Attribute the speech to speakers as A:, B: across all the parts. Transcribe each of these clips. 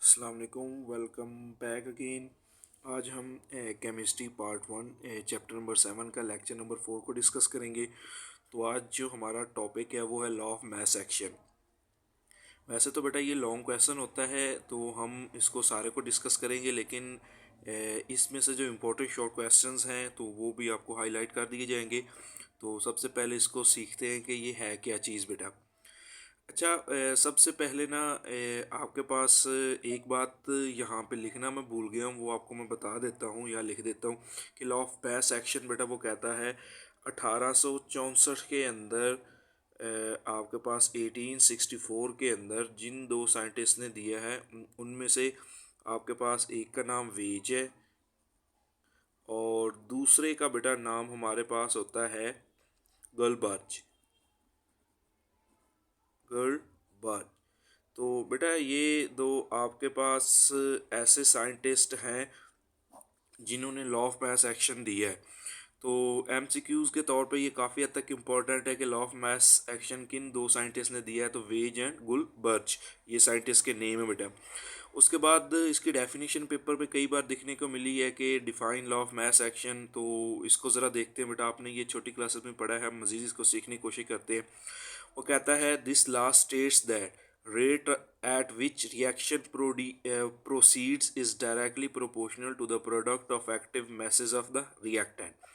A: अस्सलाम वालेकुम, welcome back again. आज हम केमिस्ट्री पार्ट 1 चैप्टर नंबर 7 का लेक्चर नंबर 4 को डिस्कस करेंगे। तो आज जो हमारा टॉपिक है वो है लॉ ऑफ मास एक्शन। वैसे तो बेटा ये लॉन्ग क्वेश्चन होता है तो हम इसको सारे को डिस्कस करेंगे, लेकिन इसमें से जो इम्पोर्टेंट शॉर्ट क्वेश्चंस हैं तो वो भी आपको हाईलाइट कर दिए जाएंगे। तो सबसे पहले इसको सीखते हैं कि ये है क्या चीज़ बेटा। अच्छा, सबसे पहले ना आपके पास एक बात यहाँ पे लिखना मैं भूल गया हूँ, वो आपको मैं बता देता हूँ या लिख देता हूँ कि लॉ ऑफ मास एक्शन बेटा वो कहता है 1864 के अंदर आपके पास 1864 के अंदर जिन दो साइंटिस्ट ने दिया है उनमें से आपके पास एक का नाम वेज है और दूसरे का बेटा नाम हमारे पास होता है गर्लबर्ज। गर्लबर्ज। तो बेटा ये दो आपके पास ऐसे साइंटिस्ट हैं जिन्होंने लॉ ऑफ मास एक्शन दिया है। तो एमसीक्यूज़ के तौर पे ये काफ़ी हद तक इम्पोर्टेंट है कि लॉ ऑफ मास एक्शन किन दो साइंटिस्ट ने दिया है। तो वेज एंड गुलबर्ज ये साइंटिस्ट के नेम है बेटा। उसके बाद इसकी डेफिनेशन पेपर पे कई बार दिखने को मिली है कि define law of mass action. तो इसको ज़रा देखते हैं बेटा, आपने ये छोटी क्लासेस में पढ़ा है, हम मज़ीद इसको सीखने की कोशिश करते हैं। वो कहता है this law states that rate at which reaction proceeds is directly proportional to the product of active masses of the reactant।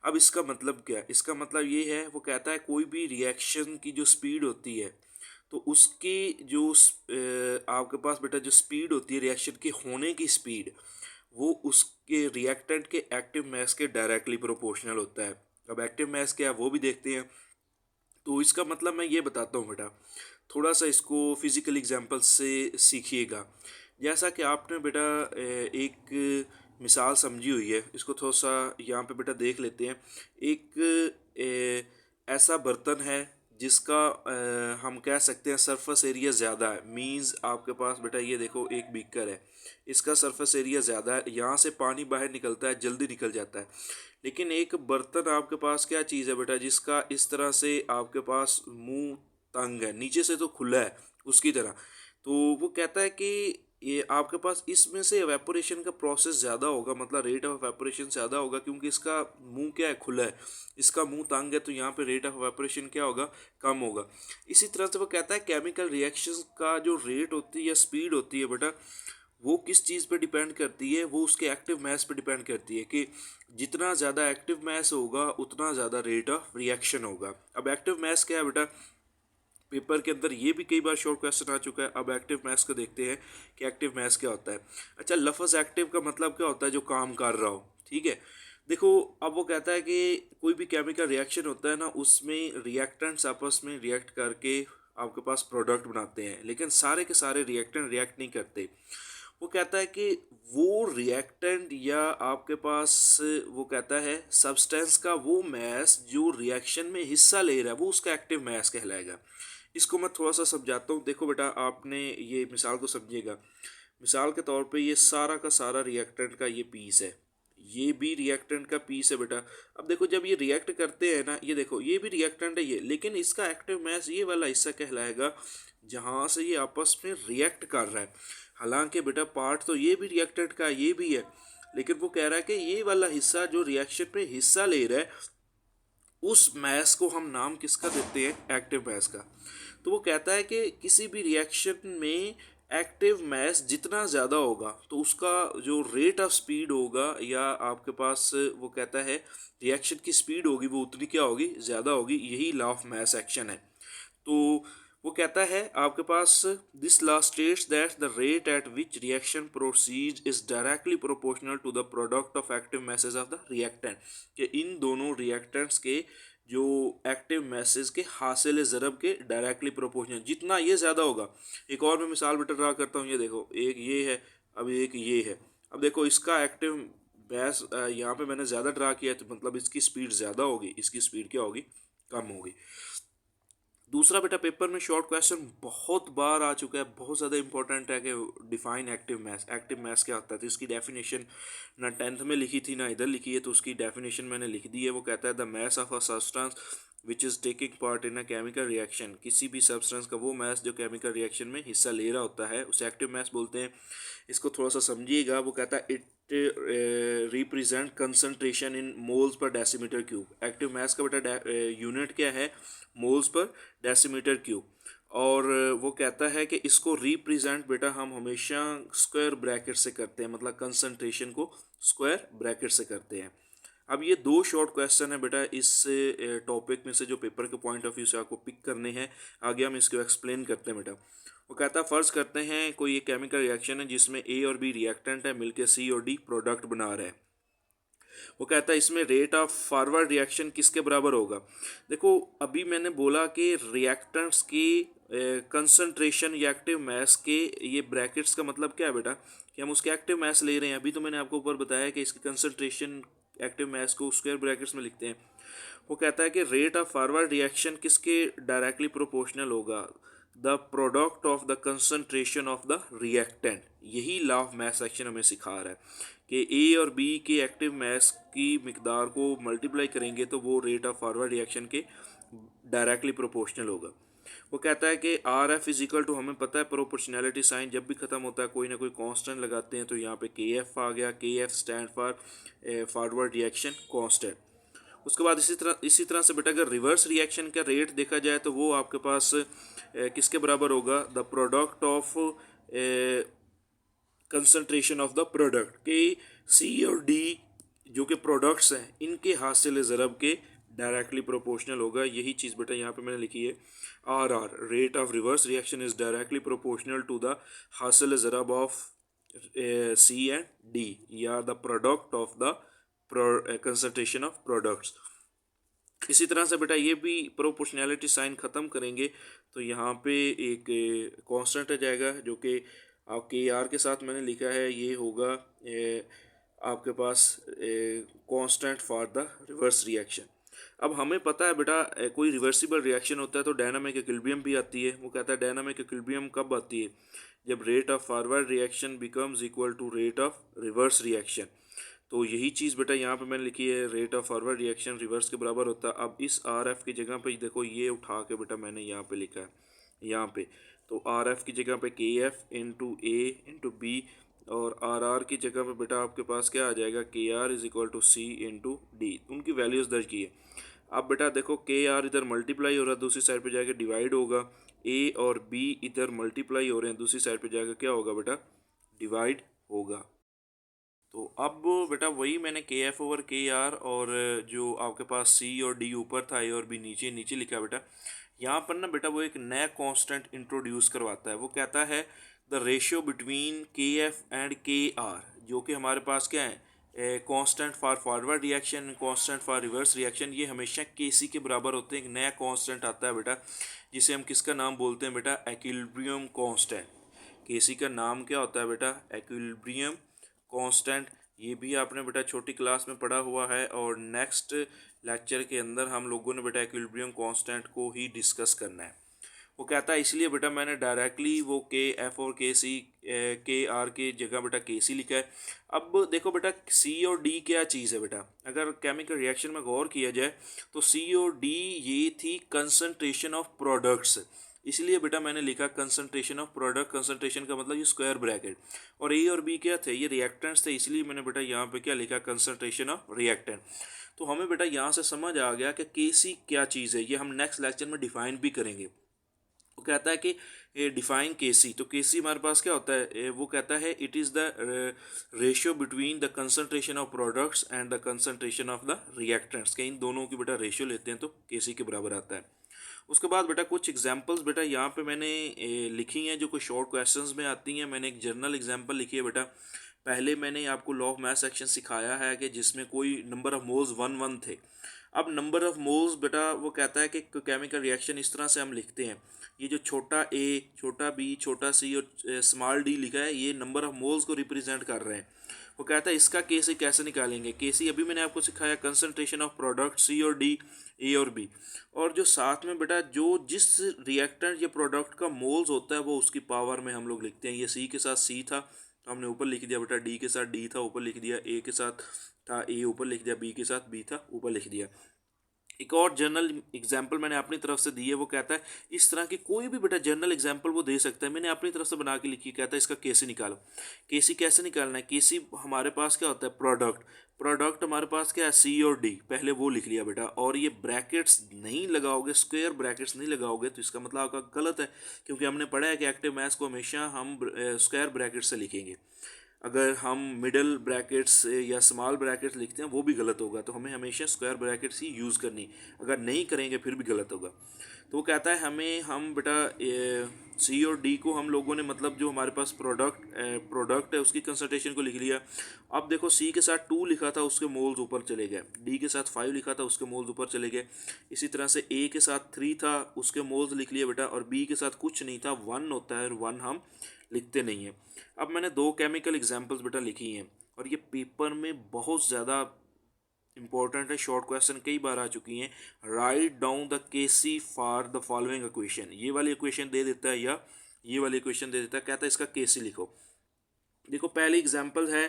A: अब इसका मतलब क्या है? इसका मतलब ये है, वो कहता है कोई भी रिएक्शन की जो स्पीड होती है तो उसकी जो आपके पास बेटा जो स्पीड होती है रिएक्शन के होने की स्पीड, वो उसके रिएक्टेंट के एक्टिव मास के डायरेक्टली प्रोपोर्शनल होता है। अब एक्टिव मास क्या है वो भी देखते हैं। तो इसका मतलब मैं ये बताता हूँ बेटा, थोड़ा सा इसको फिजिकल एग्जांपल से सीखिएगा। जैसा कि आपने बेटा एक मिसाल समझी हुई है, इसको थोड़ा सा यहाँ पे बेटा देख लेते हैं। एक ऐसा बर्तन है जिसका हम कह सकते हैं सरफेस एरिया ज़्यादा है। मींस आपके पास बेटा ये देखो एक बीकर है, इसका सरफेस एरिया ज़्यादा है, यहाँ से पानी बाहर निकलता है, जल्दी निकल जाता है। लेकिन एक बर्तन आपके पास क्या चीज़ है बेटा जिसका इस तरह से आपके पास मुंह तंग है, नीचे से तो खुला है उसकी तरह। तो वो कहता है कि ये आपके पास इसमें से एवेपोरेशन का प्रोसेस ज़्यादा होगा, मतलब रेट ऑफ एवेपोरेशन ज़्यादा होगा, क्योंकि इसका मुंह क्या है, खुला है, इसका मुंह तंग है, तो यहाँ पे रेट ऑफ एवेपोरेशन क्या होगा, कम होगा। इसी तरह से वो कहता है केमिकल रिएक्शंस का जो रेट होती है या स्पीड होती है बेटा, वो किस चीज़ पे डिपेंड करती है, वो उसके एक्टिव मास पे डिपेंड करती है कि जितना ज़्यादा एक्टिव मास होगा उतना ज़्यादा रेट ऑफ रिएक्शन होगा। अब एक्टिव मास क्या है बेटा, पेपर के अंदर ये भी कई बार शॉर्ट क्वेश्चन आ चुका है। अब एक्टिव मास को देखते हैं कि एक्टिव मास क्या होता है। अच्छा, लफ्ज़ एक्टिव का मतलब क्या होता है, जो काम कर रहा हो, ठीक है। देखो, अब वो कहता है कि कोई भी केमिकल रिएक्शन होता है ना, उसमें रिएक्टेंट्स आपस में रिएक्ट करके आपके पास प्रोडक्ट बनाते हैं, लेकिन सारे के सारे रिएक्टेंट रिएक्ट नहीं करते। वो कहता है कि वो रिएक्टेंट या आपके पास वो कहता है सब्सटेंस का वो मास जो रिएक्शन में हिस्सा ले रहा है वो उसका एक्टिव मास कहलाएगा। इसको मैं थोड़ा सा समझाता हूँ। देखो बेटा, आपने ये मिसाल को समझिएगा। मिसाल के तौर पे ये सारा का सारा रिएक्टेंट का ये पीस है, ये भी रिएक्टेंट का पीस है बेटा। अब देखो जब ये रिएक्ट करते हैं ना, ये देखो ये भी रिएक्टेंट है ये, लेकिन इसका एक्टिव मास ये वाला हिस्सा कहलाएगा जहाँ से ये आपस में रिएक्ट कर रहा है। हालांकि बेटा पार्ट तो ये भी रिएक्टेंट का ये भी है, लेकिन वो कह रहा है कि ये वाला हिस्सा जो रिएक्शन में हिस्सा ले रहा है उस मैस को हम नाम किसका देते हैं, एक्टिव मैस का। तो वो कहता है कि किसी भी रिएक्शन में एक्टिव मैस जितना ज़्यादा होगा तो उसका जो रेट ऑफ स्पीड होगा, या आपके पास वो कहता है रिएक्शन की स्पीड होगी, वो उतनी क्या होगी, ज़्यादा होगी। यही लॉ ऑफ मास एक्शन है। तो वो कहता है आपके पास this law states that the rate at which reaction proceed is directly proportional to the product of active masses of the reactant. कि इन दोनों रिएक्टेंट्स के जो एक्टिव मैसेज के हासिल ज़रब के डायरेक्टली प्रोपोर्शनल, जितना ये ज़्यादा होगा। एक और मैं मिसाल बेटा ड्रा करता हूँ, ये देखो एक ये है, अब एक ये है। अब देखो इसका एक्टिव मैस यहाँ पे मैंने ज़्यादा ड्रा किया है, तो मतलब इसकी स्पीड ज़्यादा होगी, इसकी स्पीड क्या होगी, कम होगी। दूसरा बेटा, पेपर में शॉर्ट क्वेश्चन बहुत बार आ चुका है, बहुत ज़्यादा इंपॉर्टेंट है कि define active mass. Active mass क्या होता है, तो इसकी डेफिनेशन ना 10th में लिखी थी ना इधर लिखी है, तो उसकी डेफिनेशन मैंने लिख दी है। वो कहता है the mass of a substance which is taking part in a chemical reaction, किसी भी सब्सटेंस का वो मास जो केमिकल रिएक्शन में हिस्सा ले रहा होता है उसे एक्टिव मास बोलते हैं। इसको थोड़ा सा समझिएगा, वो कहता है it represent concentration in moles per decimetre cube. Active mass का बेटा यूनिट क्या है, मोल्स पर डेसीमीटर क्यूब। और वो कहता है कि इसको रिप्रेजेंट बेटा हम हमेशा स्क्वायर ब्रैकेट से करते हैं, मतलब कंसंट्रेशन को स्क्वायर ब्रैकेट से करते हैं। अब ये दो शॉर्ट क्वेश्चन है बेटा इस टॉपिक में से जो पेपर के पॉइंट ऑफ व्यू से आपको पिक करने हैं। आगे हम इसको एक्सप्लेन करते हैं बेटा। वो कहता है फर्ज करते हैं कोई एक केमिकल रिएक्शन है जिसमें ए और बी रिएक्टेंट है, मिलके सी और डी प्रोडक्ट बना रहे हैं। वो कहता है इसमें रेट ऑफ फॉरवर्ड रिएक्शन किसके बराबर होगा। देखो अभी मैंने बोला कि रिएक्टेंट्स की कंसंट्रेशन या एक्टिव मास के ये ब्रैकेट्स का मतलब क्या है बेटा, कि हम उसके एक्टिव मास ले रहे हैं। अभी तो मैंने आपको ऊपर बताया कि इसकी कंसंट्रेशन एक्टिव मास को स्क्वायर ब्रैकेट्स में लिखते हैं। वो कहता है कि रेट ऑफ फॉरवर्ड रिएक्शन किसके डायरेक्टली प्रोपोर्शनल होगा, the product of the concentration of the reactant. यही लॉ ऑफ मास एक्शन हमें सिखा रहा है कि ए और बी के एक्टिव मास की मिकदार को मल्टीप्लाई करेंगे तो वो रेट ऑफ फॉरवर्ड रिएक्शन के डायरेक्टली प्रोपोर्शनल होगा। वो कहता है कि आर एफ इजिकल टू, हमें पता है प्रोपोर्शनैलिटी साइन जब भी ख़त्म होता है कोई ना कोई कांस्टेंट लगाते हैं, तो यहाँ पे के एफ आ गया। के F stand for forward reaction constant. उसके बाद इसी तरह से बेटा अगर रिवर्स रिएक्शन का रेट देखा जाए तो वो आपके पास किसके बराबर होगा, the product of concentration of the product के सी और डी जो कि प्रोडक्ट्स हैं इनके हासिल ज़रब के डायरेक्टली प्रोपोर्शनल होगा। यही चीज़ बेटा यहाँ पे मैंने लिखी है, R R rate of reverse reaction is directly proportional to the हासिल ज़रब ऑफ सी एंड डी या the product of the concentration of products. इसी तरह से बेटा ये भी प्रोपोर्शनैलिटी साइन ख़त्म करेंगे तो यहाँ पे एक कांस्टेंट आ जाएगा जो कि आपके आर के साथ मैंने लिखा है, ये होगा आपके पास constant for the reverse reaction. अब हमें पता है बेटा कोई रिवर्सिबल रिएक्शन होता है तो डायनामिक इक्विलिब्रियम भी आती है। वो कहता है डायनामिक इक्विलिब्रियम कब आती है, जब rate of forward reaction becomes equal to rate of reverse reaction. तो यही चीज़ बेटा यहाँ पे मैंने लिखी है, rate of forward reaction reverse के बराबर होता है। अब इस आर एफ की जगह पे देखो ये उठा के बेटा मैंने यहाँ पे लिखा है, यहाँ पे तो आर एफ की जगह पे के एफ इंटू ए इंटू बी, और आर आर की जगह पे बेटा आपके पास क्या आ जाएगा, K R is equal to C into D. उनकी वैल्यूज़ दर्ज की है। अब बेटा देखो के आर इधर मल्टीप्लाई हो रहा है, दूसरी साइड पे जाके डिवाइड होगा। ए और बी इधर मल्टीप्लाई हो रहे हैं, दूसरी साइड पे जाकर क्या होगा बेटा, डिवाइड होगा। तो अब बेटा वही मैंने के एफ ओवर के आर और जो आपके पास सी और डी ऊपर था, ए और बी नीचे नीचे लिखा बेटा। यहाँ पर ना बेटा वो एक नया कांस्टेंट इंट्रोड्यूस करवाता है। वो कहता है द रेशियो बिटवीन के एफ एंड के आर, जो कि हमारे पास क्या है, constant for forward reaction, constant for reverse reaction, ये हमेशा के सी के बराबर होते हैं। एक नया कांस्टेंट आता है बेटा जिसे हम किसका नाम बोलते हैं बेटा, एक्विलिब्रियम कांस्टेंट। के सी का नाम क्या होता है बेटा, एक्विलिब्रियम कांस्टेंट। ये भी आपने बेटा छोटी क्लास में पढ़ा हुआ है और नेक्स्ट लेक्चर के अंदर हम लोगों ने बेटा एक्विलिब्रियम कांस्टेंट को ही डिस्कस करना है। वो कहता है इसलिए बेटा मैंने डायरेक्टली वो के एफ और के सी के आर के जगह बेटा के सी लिखा है। अब देखो बेटा सी और डी क्या चीज़ है बेटा, अगर केमिकल रिएक्शन में गौर किया जाए तो सी और डी ये थी कंसंट्रेशन ऑफ प्रोडक्ट्स, इसलिए बेटा मैंने लिखा कंसंट्रेशन ऑफ प्रोडक्ट। कंसंट्रेशन का मतलब ये स्क्वायर ब्रैकेट, और ए और बी क्या थे, ये रिएक्टेंट्स थे, इसलिए मैंने बेटा यहाँ पे क्या लिखा, कंसंट्रेशन ऑफ रिएक्टेंट। तो हमें बेटा यहाँ से समझ आ गया कि के सी क्या चीज़ है, ये हम नेक्स्ट लेक्चर में डिफाइन भी करेंगे। वो कहता है कि डिफाइन के सी, तो के सी हमारे पास क्या होता है, वो कहता है it is the ratio between the concentration of products and the concentration of the reactants के इन दोनों की बेटा रेशियो लेते हैं तो के सी के बराबर आता है। उसके बाद बेटा कुछ एग्जांपल्स बेटा यहाँ पे मैंने लिखी हैं जो कोई शॉर्ट क्वेश्चंस में आती हैं। मैंने एक जर्नल एग्जांपल लिखी है बेटा। पहले मैंने आपको लॉ ऑफ मास एक्शन सिखाया है कि जिसमें कोई नंबर ऑफ मोल्स 1 थे। अब नंबर ऑफ मोल्स बेटा वो कहता है कि केमिकल रिएक्शन इस तरह से हम लिखते हैं, ये जो छोटा ए, छोटा बी, छोटा सी और स्मॉल डी लिखा है ये नंबर ऑफ मोल्स को रिप्रेजेंट कर रहे हैं। वो कहता है इसका के सी कैसे निकालेंगे। के सी अभी मैंने आपको सिखाया कंसंट्रेशन ऑफ प्रोडक्ट सी और डी, ए और बी, और जो साथ में बेटा जो जिस रिएक्टेंट या प्रोडक्ट का मोल्स होता है वो उसकी पावर में हम लोग लिखते हैं। ये सी के साथ सी था तो हमने ऊपर लिख दिया बेटा, डी के साथ डी था ऊपर लिख दिया, ए के साथ था ए ऊपर लिख दिया, बी के साथ बी था ऊपर लिख दिया। एक और जर्नल एग्जाम्पल मैंने अपनी तरफ से दी है, वो कहता है इस तरह की कोई भी बेटा जर्नल एग्जाम्पल वो दे सकता है। मैंने अपनी तरफ से बना के लिखी, कहता है इसका केसी निकालो। केसी कैसे निकालना है? केसी हमारे पास क्या होता है? प्रोडक्ट। प्रोडक्ट हमारे पास क्या है? सी और डी, पहले वो लिख लिया बेटा। और ये ब्रैकेट्स नहीं लगाओगे, स्क्वायर ब्रैकेट्स नहीं लगाओगे, तो इसका मतलब आपका गलत है, क्योंकि हमने पढ़ा है कि एक्टिव मैथ्स को हमेशा हम स्क्वायर ब्रैकेट से लिखेंगे। अगर हम मिडल ब्रैकेट्स या स्मॉल ब्रैकेट्स लिखते हैं वो भी गलत होगा, तो हमें हमेशा स्क्वायर ब्रैकेट्स ही यूज़ करनी। अगर नहीं करेंगे फिर भी गलत होगा। तो वो कहता है हमें, हम बेटा सी और डी को हम लोगों ने, मतलब जो हमारे पास प्रोडक्ट है उसकी कंसंट्रेशन को लिख लिया। अब देखो सी के साथ 2 लिखा था, उसके मोल्स ऊपर चले गए। डी के साथ 5 लिखा था, उसके मोल्स ऊपर चले गए। इसी तरह से ए के साथ 3 था, उसके मोल्स लिख लिए बेटा। और बी के साथ कुछ नहीं था, 1 होता है, और 1 हम लिखते नहीं हैं। अब मैंने 2 केमिकल एग्जांपल्स बेटा लिखी हैं, और ये पेपर में बहुत ज़्यादा इंपॉर्टेंट है, शॉर्ट क्वेश्चन कई बार आ चुकी हैं। Right down the KC for the following equation, ये वाली इक्वेशन दे देता है या ये वाली इक्वेशन दे देता है, कहता है इसका केसी लिखो। देखो पहली एग्जांपल है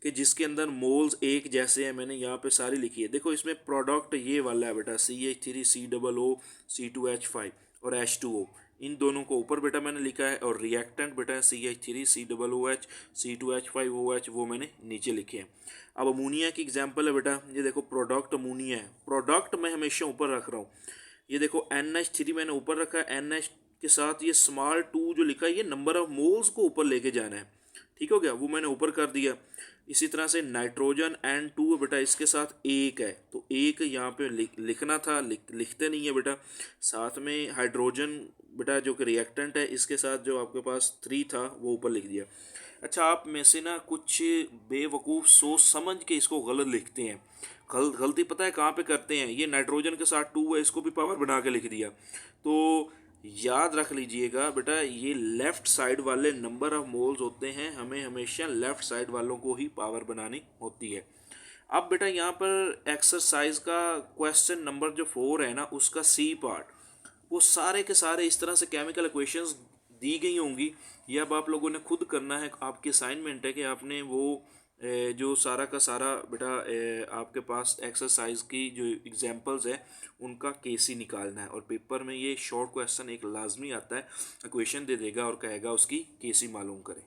A: कि जिसके अंदर मोल्स एक जैसे हैं, मैंने यहाँ पे सारी लिखी है। देखो इसमें प्रोडक्ट ये वाला है बेटा, CH3 COO C2H5 और H2O, इन दोनों को ऊपर बेटा मैंने लिखा है। और रिएक्टेंट बेटा CH3 COOH C2H5OH, वो मैंने नीचे लिखे हैं। अब अमोनिया की एग्जांपल है बेटा, ये देखो प्रोडक्ट अमोनिया है, प्रोडक्ट मैं हमेशा ऊपर रख रहा हूँ। ये देखो NH3 मैंने ऊपर रखा है, NH के साथ ये स्मॉल 2 जो लिखा है, ये नंबर ऑफ मोल्स को ऊपर लेके जाना है। ठीक हो गया, वो मैंने ऊपर कर दिया। इसी तरह से नाइट्रोजन N2 बेटा, इसके साथ 1 है, तो 1 यहाँ पे लिखना था, लिखते नहीं है बेटा। साथ में हाइड्रोजन बेटा जो कि रिएक्टेंट है, इसके साथ जो आपके पास 3 था वो ऊपर लिख दिया। अच्छा, आप में से ना कुछ बेवकूफ़ सोच समझ के इसको गलत लिखते हैं। गलती पता है कहाँ पे करते हैं? ये नाइट्रोजन के साथ 2 है, इसको भी पावर बना के लिख दिया। तो याद रख लीजिएगा बेटा, ये लेफ़्ट साइड वाले नंबर ऑफ मोल्स होते हैं, हमें हमेशा लेफ़्ट साइड वालों को ही पावर बनानी होती है। अब बेटा यहाँ पर एक्सरसाइज का क्वेश्चन नंबर जो 4 है ना, उसका सी पार्ट, वो सारे के सारे इस तरह से केमिकल इक्वेशंस दी गई होंगी। ये अब आप लोगों ने खुद करना है, आपकी असाइनमेंट है कि आपने वो जो सारा का सारा बेटा आपके पास एक्सरसाइज की जो एग्जांपल्स है उनका केसी निकालना है। और पेपर में ये शॉर्ट क्वेश्चन एक लाजमी आता है, इक्वेशन दे देगा और कहेगा उसकी केसी मालूम करें।